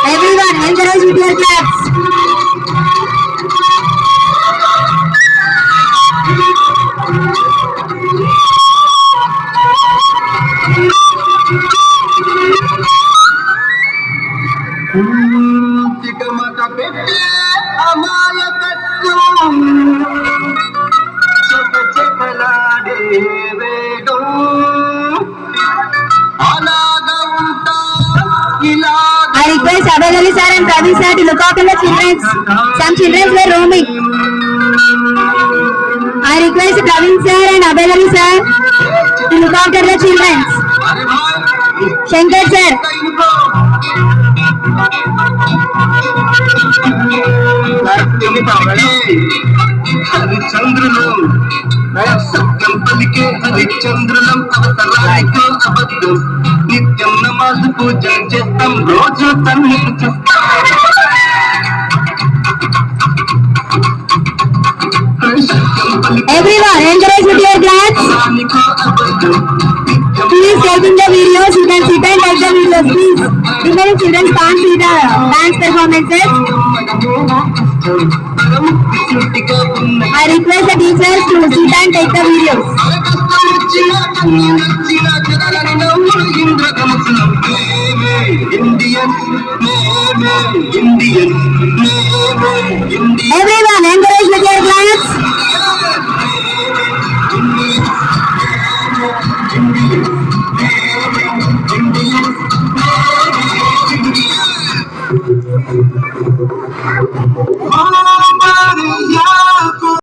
Everyone, encourage with your claps. తికమక పెట్టే అమాయకత్వం చెకచెకలాడే వేగం అలాగా ఉంటా ఇలా I request Abel sir and Praveen sir to look after the children. Some children were roaming. I request Praveen sir and Abel sir to look after the children. Shankar sir. హరిచంద్రులం సత్యం పలికే హరిచంద్రులం అవసరానికో అబద్ధం నిత్యం నమాజు పూజ చేస్తాం రోజు తన్నుకు చూస్తాం Everyone, encourage with your claps. Please taking the videos. You can sit and take the videos, please. Remember, children can't see the dance performances. I request the teachers to sit and take the videos. Everyone, encourage with your claps. Oh